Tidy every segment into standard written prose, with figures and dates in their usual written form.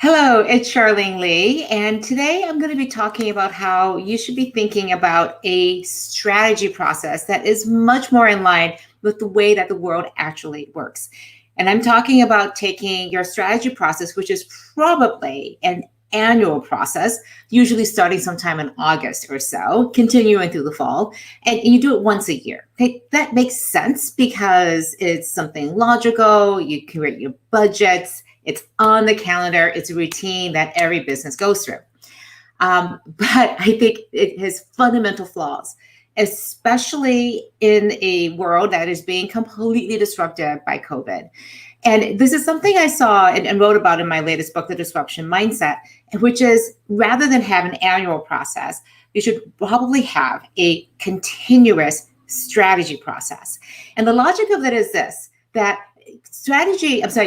Hello, it's Charlene Lee, and today I'm going to be talking about how you should be thinking about a strategy process that is much more in line with the way that the world actually works. And I'm talking about taking your strategy process, which is probably an annual process, usually starting sometime in August or so, continuing through the fall, and you do it once a year. Okay, that makes sense because it's something logical, you create your budgets, it's on the calendar. It's a routine that every business goes through. But I think it has fundamental flaws, especially in a world that is being completely disrupted by COVID. And this is something I saw and wrote about in my latest book, The Disruption Mindset, which is rather than have an annual process, you should probably have a continuous strategy process. And the logic of it is this, that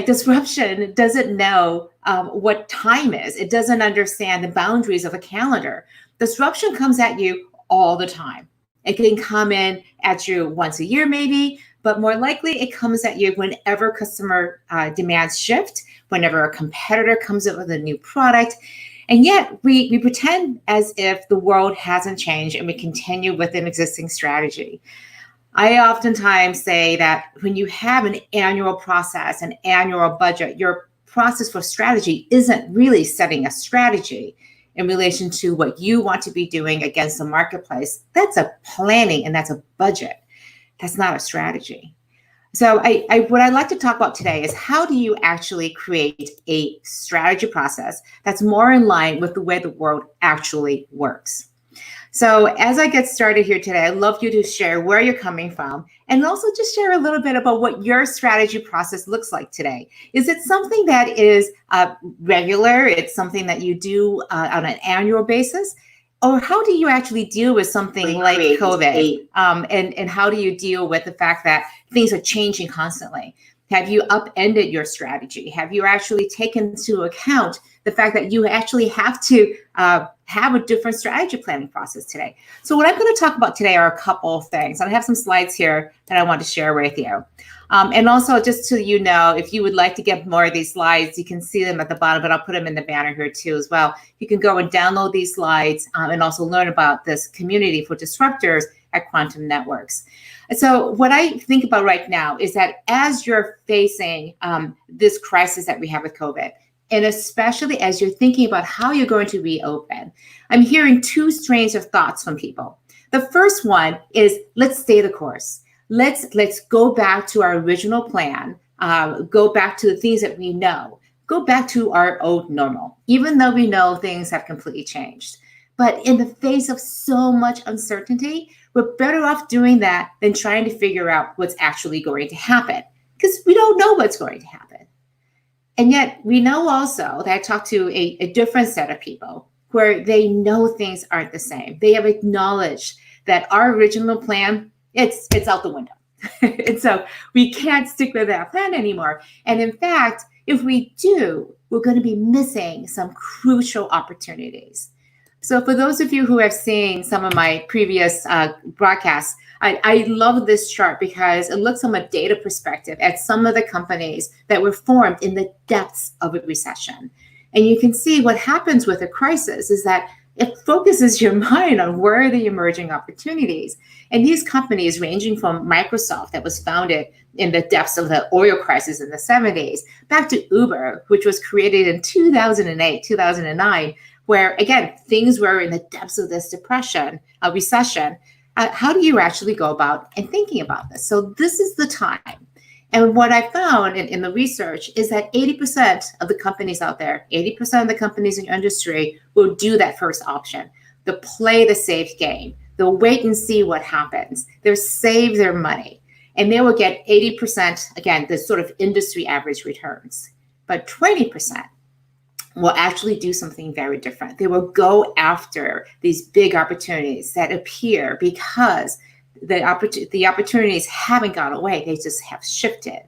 disruption doesn't know what time is. It doesn't understand the boundaries of a calendar. Disruption comes at you all the time. It can come in at you once a year, maybe, but more likely it comes at you whenever customer demands shift, whenever a competitor comes up with a new product. And yet we pretend as if the world hasn't changed and we continue with an existing strategy. I oftentimes say that when you have an annual process, an annual budget, your process for strategy isn't really setting a strategy in relation to what you want to be doing against the marketplace. That's a planning and that's a budget. That's not a strategy. So what I'd like to talk about today is how do you actually create a strategy process that's more in line with the way the world actually works. So as I get started here today, I'd love you to share where you're coming from and also just share a little bit about what your strategy process looks like today. Is it something that is regular? It's something that you do on an annual basis? Or how do you actually deal with something like COVID? And how do you deal with the fact that things are changing constantly? Have you upended your strategy? Have you actually taken into account the fact that you actually have to have a different strategy planning process today? So what I'm going to talk about today are a couple of things. I have some slides here that I want to share with you. And also, just so you know, if you would like to get more of these slides, you can see them at the bottom, but I'll put them in the banner here too as well. You can go and download these slides and also learn about this community for disruptors at Quantum Networks. So what I think about right now is that as you're facing this crisis that we have with COVID, and especially as you're thinking about how you're going to reopen, I'm hearing two strains of thoughts from people. The first one is, let's stay the course. Let's go back to our original plan, go back to the things that we know, go back to our old normal, even though we know things have completely changed. But in the face of so much uncertainty, we're better off doing that than trying to figure out what's actually going to happen, because we don't know what's going to happen. And yet we know also that I talked to a different set of people where they know things aren't the same. They have acknowledged that our original plan, it's out the window. And so we can't stick with that plan anymore. And in fact, if we do, we're going to be missing some crucial opportunities. So for those of you who have seen some of my previous broadcasts, I love this chart because it looks from a data perspective at some of the companies that were formed in the depths of a recession. And you can see what happens with a crisis is that it focuses your mind on where are the emerging opportunities. And these companies ranging from Microsoft that was founded in the depths of the oil crisis in the 70s, back to Uber, which was created in 2008, 2009, where, again, things were in the depths of this recession. How do you actually go about and thinking about this? So this is the time. And what I found in the research is that 80% of the companies out there, 80% of the companies in your industry will do that first option. They'll play the safe game. They'll wait and see what happens. They'll save their money. And they will get 80%, again, the sort of industry average returns. But 20% will actually do something very different. They will go after these big opportunities that appear because the opportunities haven't gone away. They just have shifted.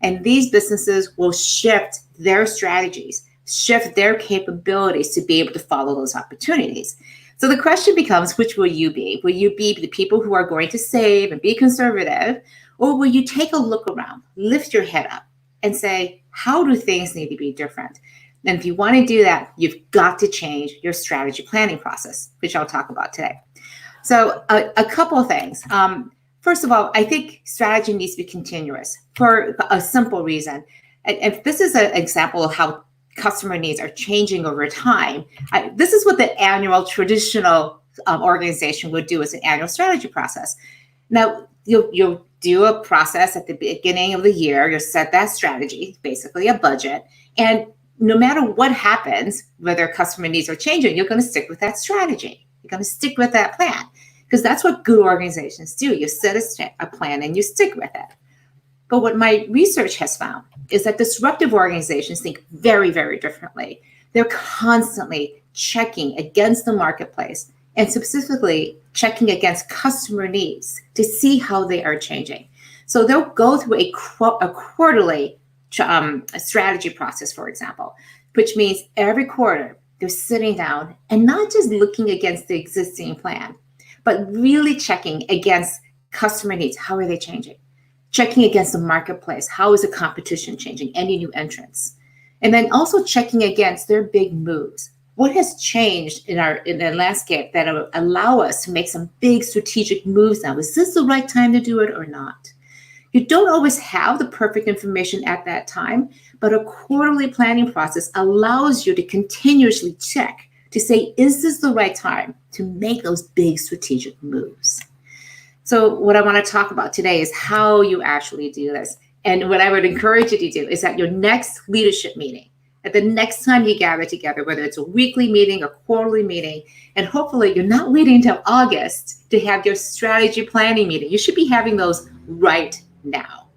And these businesses will shift their strategies, shift their capabilities to be able to follow those opportunities. So the question becomes, which will you be? Will you be the people who are going to save and be conservative? Or will you take a look around, lift your head up and say, how do things need to be different? And if you want to do that, you've got to change your strategy planning process, which I'll talk about today. So a couple of things. First of all, I think strategy needs to be continuous for a simple reason. And this is an example of how customer needs are changing over time. This is what the annual traditional organization would do as an annual strategy process. Now, you'll do a process at the beginning of the year. You'll set that strategy, basically a budget. And no matter what happens, whether customer needs are changing, you're going to stick with that strategy. You're going to stick with that plan, because that's what good organizations do. You set a plan and you stick with it. But what my research has found is that disruptive organizations think very, very differently. They're constantly checking against the marketplace and specifically checking against customer needs to see how they are changing. So they'll go through a quarterly strategy process, for example, which means every quarter they're sitting down and not just looking against the existing plan, but really checking against customer needs. How are they changing? Checking against the marketplace. How is the competition changing? Any new entrants? And then also checking against their big moves. What has changed in the landscape that will allow us to make some big strategic moves now? Is this the right time to do it or not? You don't always have the perfect information at that time, but a quarterly planning process allows you to continuously check to say, is this the right time to make those big strategic moves? So what I want to talk about today is how you actually do this. And what I would encourage you to do is at your next leadership meeting, at the next time you gather together, whether it's a weekly meeting, a quarterly meeting, and hopefully you're not waiting until August to have your strategy planning meeting. You should be having those right now.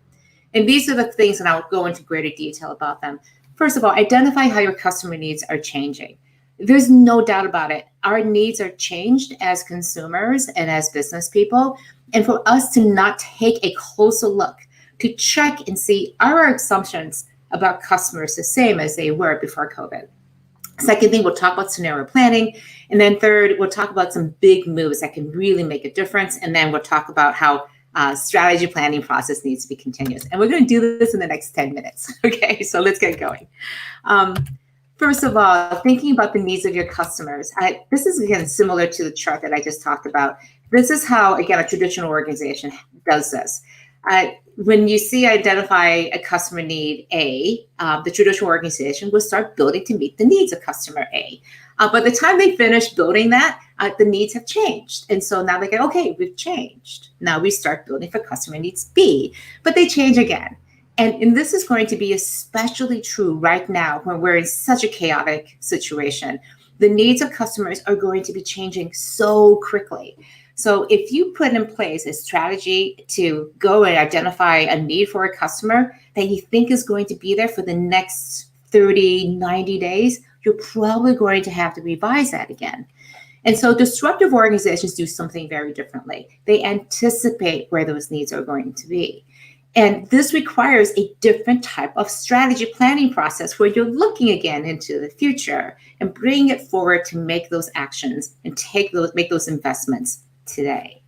And these are the things, and I'll go into greater detail about them. First of all, identify how your customer needs are changing. There's no doubt about it. Our needs are changed as consumers and as business people. And for us to not take a closer look, to check and see, are our assumptions about customers the same as they were before COVID? Second thing, we'll talk about scenario planning. And then third, we'll talk about some big moves that can really make a difference. And then we'll talk about how strategy planning process needs to be continuous. And we're going to do this in the next 10 minutes. Okay, so let's get going. First of all, thinking about the needs of your customers. This is, again, similar to the chart that I just talked about. This is how, again, a traditional organization does this. When you see identify a customer need A, the traditional organization will start building to meet the needs of customer A. By the time they finish building that, the needs have changed. And so now they go, okay, we've changed. Now we start building for customer needs B, but they change again. And this is going to be especially true right now when we're in such a chaotic situation. The needs of customers are going to be changing so quickly. So if you put in place a strategy to go and identify a need for a customer that you think is going to be there for the next 30, 90 days, you're probably going to have to revise that again. And so disruptive organizations do something very differently. They anticipate where those needs are going to be. And this requires a different type of strategy planning process where you're looking again into the future and bring it forward to make those actions and make those investments today.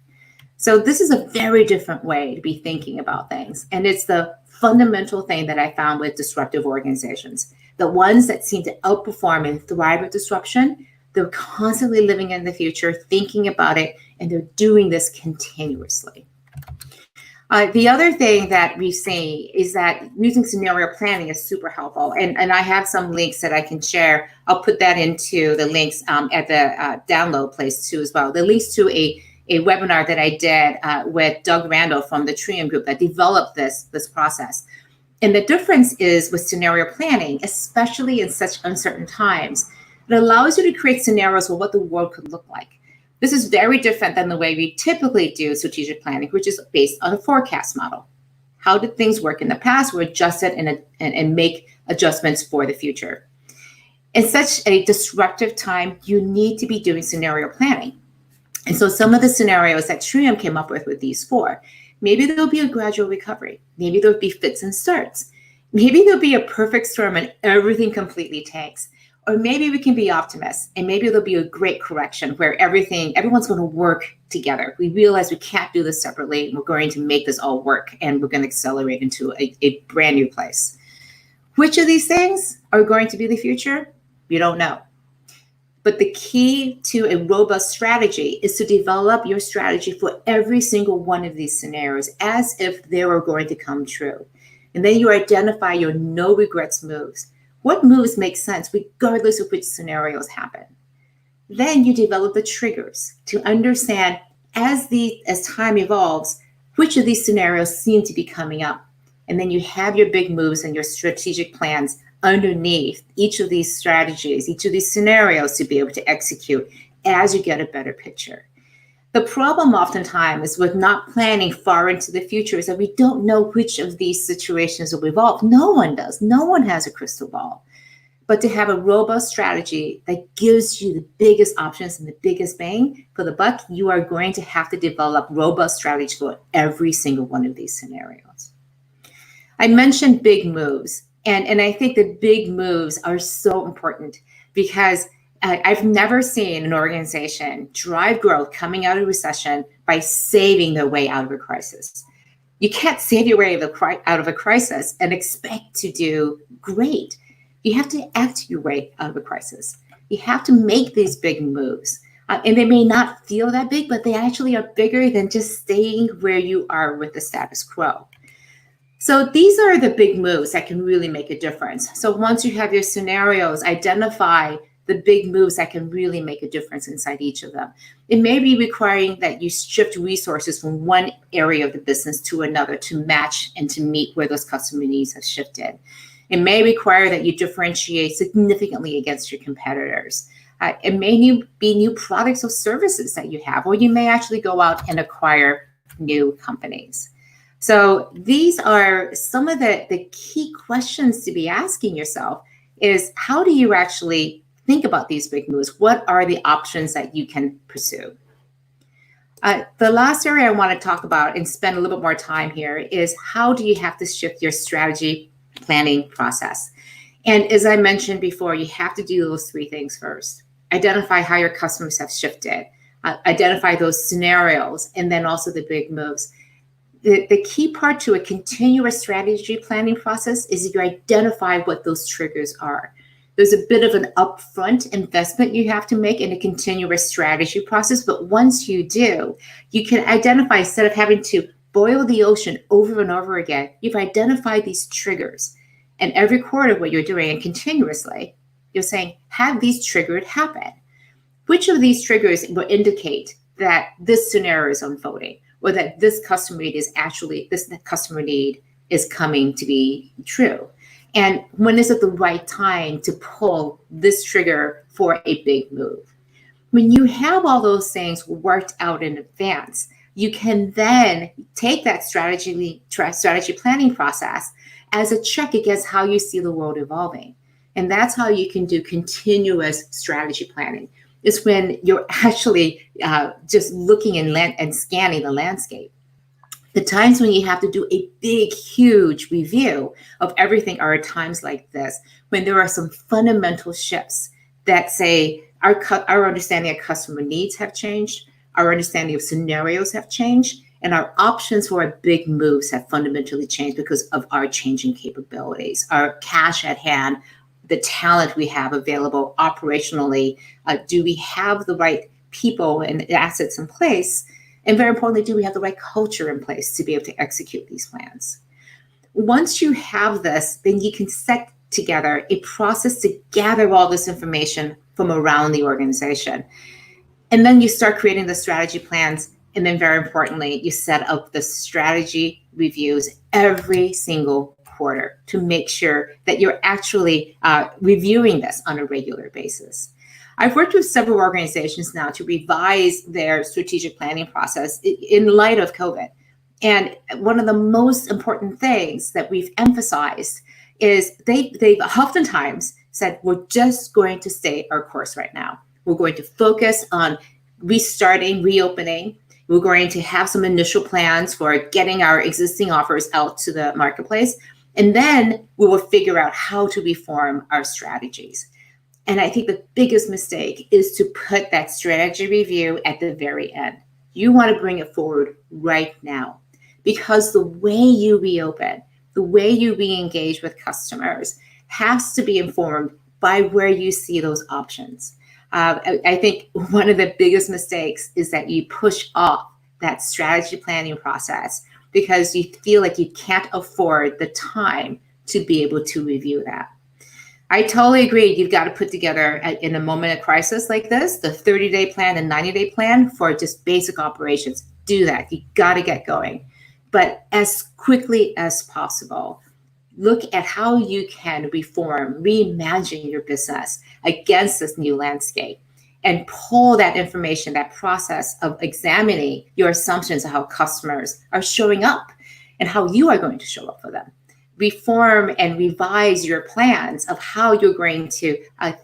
So this is a very different way to be thinking about things. And it's the fundamental thing that I found with disruptive organizations. The ones that seem to outperform and thrive with disruption, they're constantly living in the future, thinking about it, and they're doing this continuously. The other thing that we see is that using scenario planning is super helpful. And I have some links that I can share. I'll put that into the links at the download place too as well. The links to a webinar that I did with Doug Randall from the Trium Group that developed this process. And the difference is with scenario planning, especially in such uncertain times, it allows you to create scenarios for what the world could look like. This is very different than the way we typically do strategic planning, which is based on a forecast model. How did things work in the past? We adjust it and make adjustments for the future. In such a disruptive time, you need to be doing scenario planning. And so some of the scenarios that Trium came up with these four, maybe there'll be a gradual recovery. Maybe there'll be fits and starts. Maybe there'll be a perfect storm and everything completely tanks. Or maybe we can be optimists and maybe there'll be a great correction where everyone's going to work together. We realize we can't do this separately. And we're going to make this all work and we're going to accelerate into a brand new place. Which of these things are going to be the future? You don't know. But the key to a robust strategy is to develop your strategy for every single one of these scenarios as if they were going to come true. And then you identify your no regrets moves. What moves make sense regardless of which scenarios happen? Then you develop the triggers to understand as time evolves, which of these scenarios seem to be coming up. And then you have your big moves and your strategic plans underneath each of these strategies, each of these scenarios to be able to execute as you get a better picture. The problem oftentimes with not planning far into the future is that we don't know which of these situations will evolve. No one does. No one has a crystal ball. But to have a robust strategy that gives you the biggest options and the biggest bang for the buck, you are going to have to develop robust strategies for every single one of these scenarios. I mentioned big moves, and I think the big moves are so important because I've never seen an organization drive growth coming out of recession by saving their way out of a crisis. You can't save your way out of a crisis and expect to do great. You have to act your way out of a crisis. You have to make these big moves. And they may not feel that big, but they actually are bigger than just staying where you are with the status quo. So these are the big moves that can really make a difference. So once you have your scenarios, identify the big moves that can really make a difference inside each of them. It may be requiring that you shift resources from one area of the business to another to match and to meet where those customer needs have shifted. It may require that you differentiate significantly against your competitors. It may be new products or services that you have, or you may actually go out and acquire new companies. So these are some of the key questions to be asking yourself is how do you actually think about these big moves? What are the options that you can pursue? The last area I want to talk about and spend a little bit more time here is how do you have to shift your strategy planning process? And as I mentioned before, you have to do those three things first. Identify how your customers have shifted, identify those scenarios, and then also the big moves. The key part to a continuous strategy planning process is you identify what those triggers are. There's a bit of an upfront investment you have to make in a continuous strategy process, but once you do, you can identify, instead of having to boil the ocean over and over again, you've identified these triggers. And every quarter, what you're doing, and continuously, you're saying, have these triggered happen? Which of these triggers will indicate that this scenario is unfolding, or that this customer need is coming to be true? And when is it the right time to pull this trigger for a big move? When you have all those things worked out in advance, you can then take that strategy planning process as a check against how you see the world evolving. And that's how you can do continuous strategy planning. It's when you're actually just looking and scanning the landscape. The times when you have to do a big, huge review of everything are at times like this, when there are some fundamental shifts that say our understanding of customer needs have changed, our understanding of scenarios have changed, and our options for big moves have fundamentally changed because of our changing capabilities, our cash at hand, the talent we have available operationally. Do we have the right people and assets in place? And very importantly, do we have the right culture in place to be able to execute these plans? Once you have this, then you can set together a process to gather all this information from around the organization. And then you start creating the strategy plans. And then very importantly, you set up the strategy reviews every single quarter to make sure that you're actually reviewing this on a regular basis. I've worked with several organizations now to revise their strategic planning process in light of COVID. And one of the most important things that we've emphasized is they've oftentimes said, we're just going to stay our course right now. We're going to focus on restarting, reopening. We're going to have some initial plans for getting our existing offers out to the marketplace. And then we will figure out how to reform our strategies. And I think the biggest mistake is to put that strategy review at the very end. You want to bring it forward right now, because the way you reopen the way you re-engage with customers has to be informed by where you see those options. I think one of the biggest mistakes is that you push off that strategy planning process because you feel like you can't afford the time to be able to review that. I totally agree. You've got to put together, in a moment of crisis like this, the 30-day plan and 90-day plan for just basic operations. Do that. You got to get going. But as quickly as possible, look at how you can reform, reimagine your business against this new landscape, and pull that information, that process of examining your assumptions of how customers are showing up and how you are going to show up for them. Reform and revise your plans of how you're going to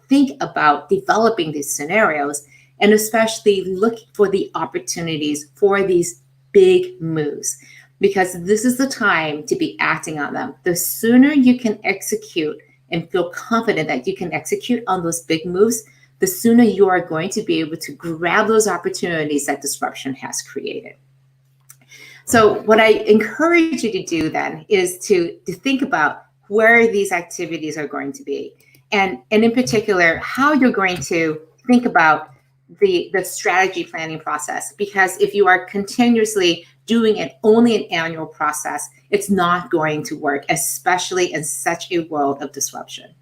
think about developing these scenarios, and especially look for the opportunities for these big moves, because this is the time to be acting on them. The sooner you can execute and feel confident that you can execute on those big moves, the sooner you are going to be able to grab those opportunities that disruption has created. So what I encourage you to do then is to think about where these activities are going to be, and in particular, how you're going to think about the strategy planning process. Because if you are continuously doing it only an annual process, it's not going to work, especially in such a world of disruption.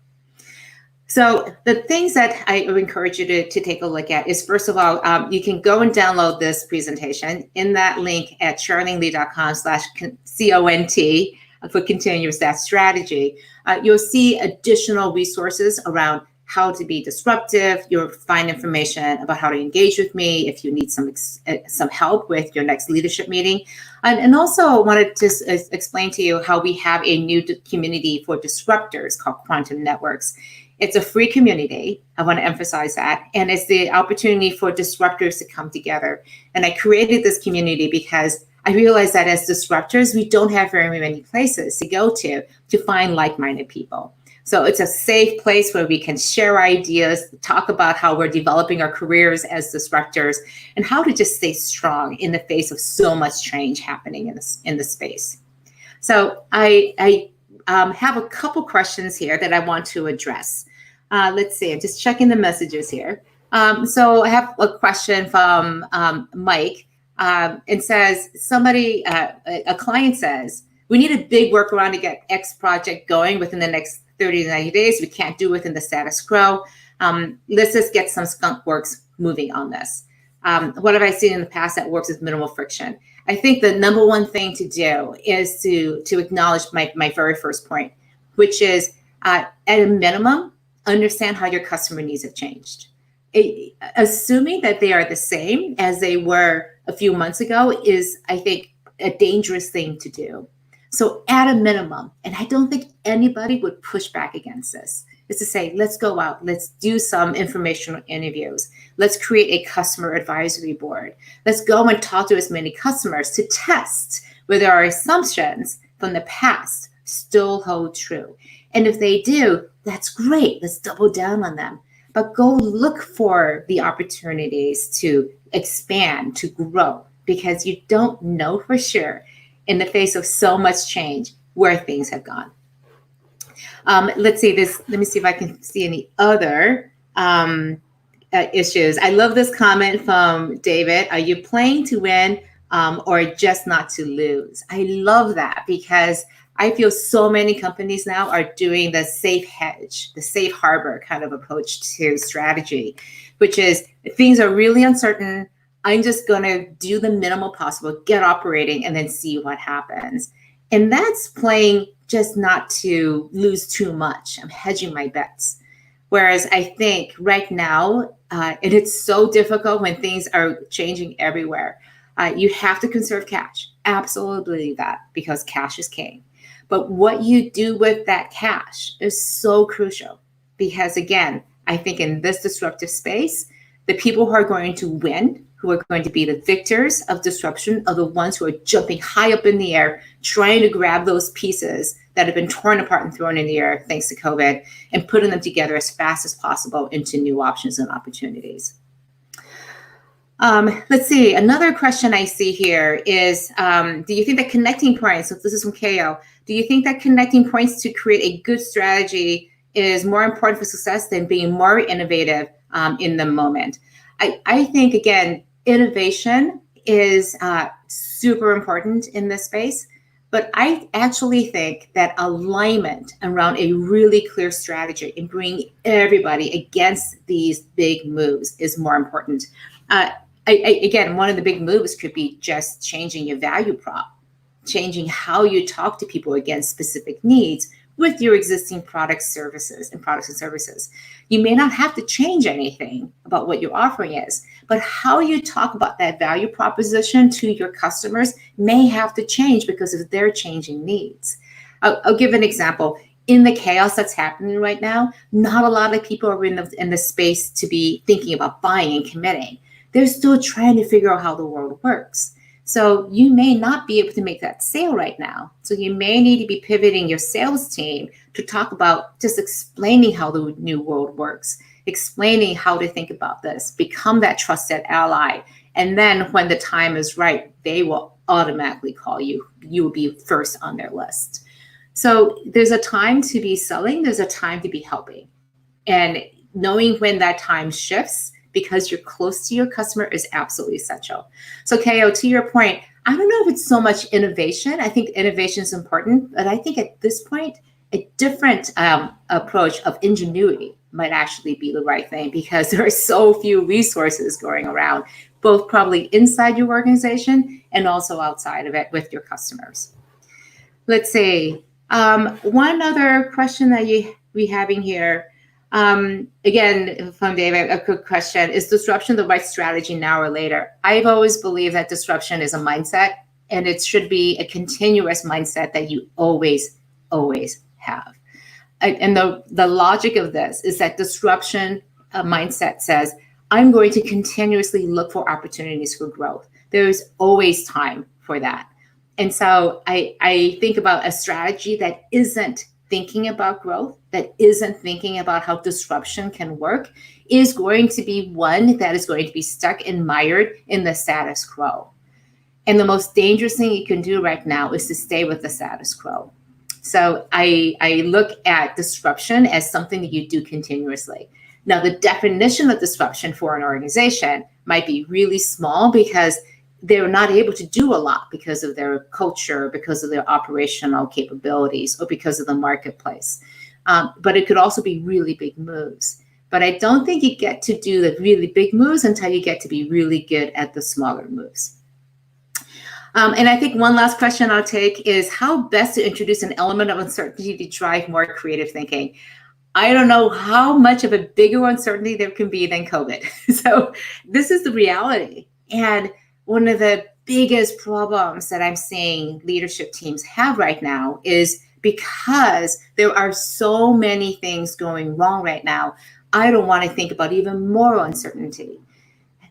So the things that I would encourage you to take a look at is, first of all, you can go and download this presentation in that link at charlinglee.com/CONT for continuous that strategy. You'll see additional resources around how to be disruptive. You'll find information about how to engage with me if you need some help with your next leadership meeting. And also I wanted to explain to you how we have a new community for disruptors called Quantum Networks. It's a free community. I want to emphasize that. And it's the opportunity for disruptors to come together. And I created this community because I realized that as disruptors, we don't have very many places to go to find like-minded people. So it's a safe place where we can share ideas, talk about how we're developing our careers as disruptors, and how to just stay strong in the face of so much change happening in the space. So I have a couple questions here that I want to address. Let's see, I'm just checking the messages here. So I have a question from Mike, and says, a client says, we need a big workaround to get X project going within the next 30 to 90 days. We can't do it within the status quo. Let's just get some skunk works moving on this. What have I seen in the past that works with minimal friction? I think the number one thing to do is to acknowledge my very first point, which is at a minimum, understand how your customer needs have changed. Assuming that they are the same as they were a few months ago is, I think, a dangerous thing to do. So at a minimum, and I don't think anybody would push back against this, is to say, let's go out, let's do some informational interviews. Let's create a customer advisory board. Let's go and talk to as many customers to test whether our assumptions from the past still hold true. And if they do, that's great. Let's double down on them. But go look for the opportunities to expand, to grow, because you don't know for sure in the face of so much change where things have gone. Let's see this. Let me see if I can see any other issues. I love this comment from David. Are you playing to win or just not to lose? I love that, because I feel so many companies now are doing the safe hedge, the safe harbor kind of approach to strategy, which is if things are really uncertain, I'm just going to do the minimal possible, get operating, and then see what happens. And that's playing just not to lose too much. I'm hedging my bets. Whereas I think right now, and it's so difficult when things are changing everywhere, you have to conserve cash. Absolutely that, because cash is king. But what you do with that cash is so crucial, because again, I think in this disruptive space, the people who are going to win, who are going to be the victors of disruption, are the ones who are jumping high up in the air, trying to grab those pieces that have been torn apart and thrown in the air thanks to COVID, and putting them together as fast as possible into new options and opportunities. Let's see, another question I see here is, do you think that connecting points, so this is from KO, Do you think that connecting points to create a good strategy is more important for success than being more innovative in the moment? I think, again, innovation is super important in this space, but I actually think that alignment around a really clear strategy and bringing everybody against these big moves is more important. Again, one of the big moves could be just changing your value prop, changing how you talk to people against specific needs with your existing products and services. You may not have to change anything about what your offering is, but how you talk about that value proposition to your customers may have to change because of their changing needs. I'll give an example. In the chaos that's happening right now, not a lot of people are in the space to be thinking about buying and committing. They're still trying to figure out how the world works. So you may not be able to make that sale right now. So you may need to be pivoting your sales team to talk about just explaining how the new world works, explaining how to think about this, become that trusted ally. And then when the time is right, they will automatically call you. You will be first on their list. So there's a time to be selling. There's a time to be helping. And knowing when that time shifts because you're close to your customer is absolutely essential. So KO, to your point, I don't know if it's so much innovation. I think innovation is important, but I think at this point, a different approach of ingenuity might actually be the right thing because there are so few resources going around, both probably inside your organization and also outside of it with your customers. Let's see. One other question that we having here. Again, from David, a quick question. Is disruption the right strategy now or later? I've always believed that disruption is a mindset, and it should be a continuous mindset that you always have. And the logic of this is that disruption mindset says, I'm going to continuously look for opportunities for growth. There's always time for that. And so I think about a strategy that isn't thinking about growth, that isn't thinking about how disruption can work, is going to be one that is going to be stuck and mired in the status quo. And the most dangerous thing you can do right now is to stay with the status quo. So I look at disruption as something that you do continuously. Now, the definition of disruption for an organization might be really small because they're not able to do a lot because of their culture, because of their operational capabilities, or because of the marketplace. But it could also be really big moves. But I don't think you get to do the really big moves until you get to be really good at the smaller moves. And I think one last question I'll take is how best to introduce an element of uncertainty to drive more creative thinking. I don't know how much of a bigger uncertainty there can be than COVID. So this is the reality. And one of the biggest problems that I'm seeing leadership teams have right now is because there are so many things going wrong right now, I don't want to think about even more uncertainty.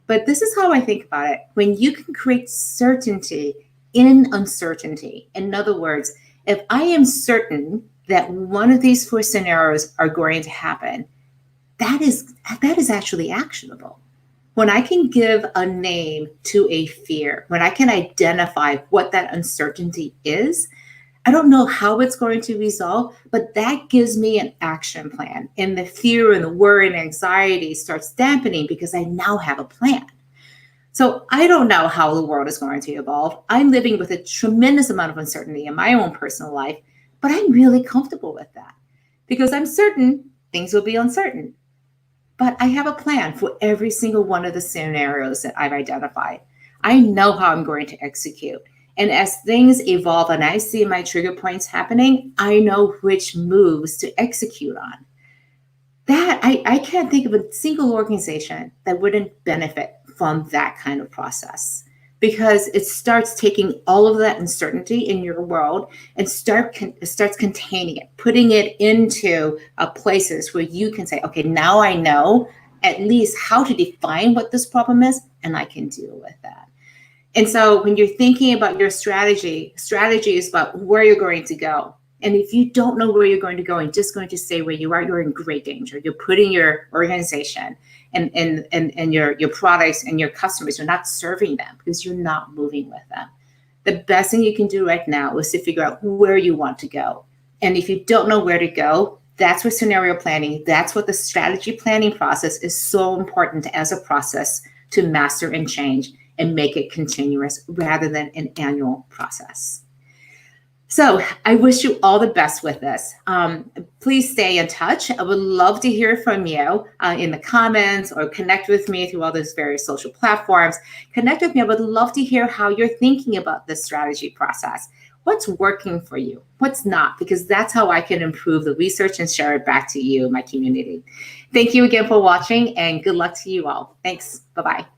But this is how I think about it. When you can create certainty in uncertainty, in other words, if I am certain that one of these four scenarios are going to happen, that is actually actionable. When I can give a name to a fear, when I can identify what that uncertainty is, I don't know how it's going to resolve, but that gives me an action plan. And the fear and the worry and anxiety starts dampening because I now have a plan. So I don't know how the world is going to evolve. I'm living with a tremendous amount of uncertainty in my own personal life, but I'm really comfortable with that because I'm certain things will be uncertain. But I have a plan for every single one of the scenarios that I've identified. I know how I'm going to execute. And as things evolve and I see my trigger points happening, I know which moves to execute on. That I can't think of a single organization that wouldn't benefit from that kind of process because it starts taking all of that uncertainty in your world and starts containing it, putting it into places where you can say, okay, now I know at least how to define what this problem is, and I can deal with that. And so when you're thinking about your strategy is about where you're going to go. And if you don't know where you're going to go and just going to stay where you are, you're in great danger. You're putting your organization and your products and your customers, you're not serving them because you're not moving with them. the best thing you can do right now is to figure out where you want to go. And if you don't know where to go, that's where scenario planning, that's what the strategy planning process is so important as a process to master and change and make it continuous rather than an annual process. So I wish you all the best with this. Please stay in touch. I would love to hear from you in the comments, or connect with me through all those various social platforms. Connect with me. I would love to hear how you're thinking about this strategy process. What's working for you? What's not? Because that's how I can improve the research and share it back to you, my community. Thank you again for watching, and good luck to you all. Thanks. Bye-bye.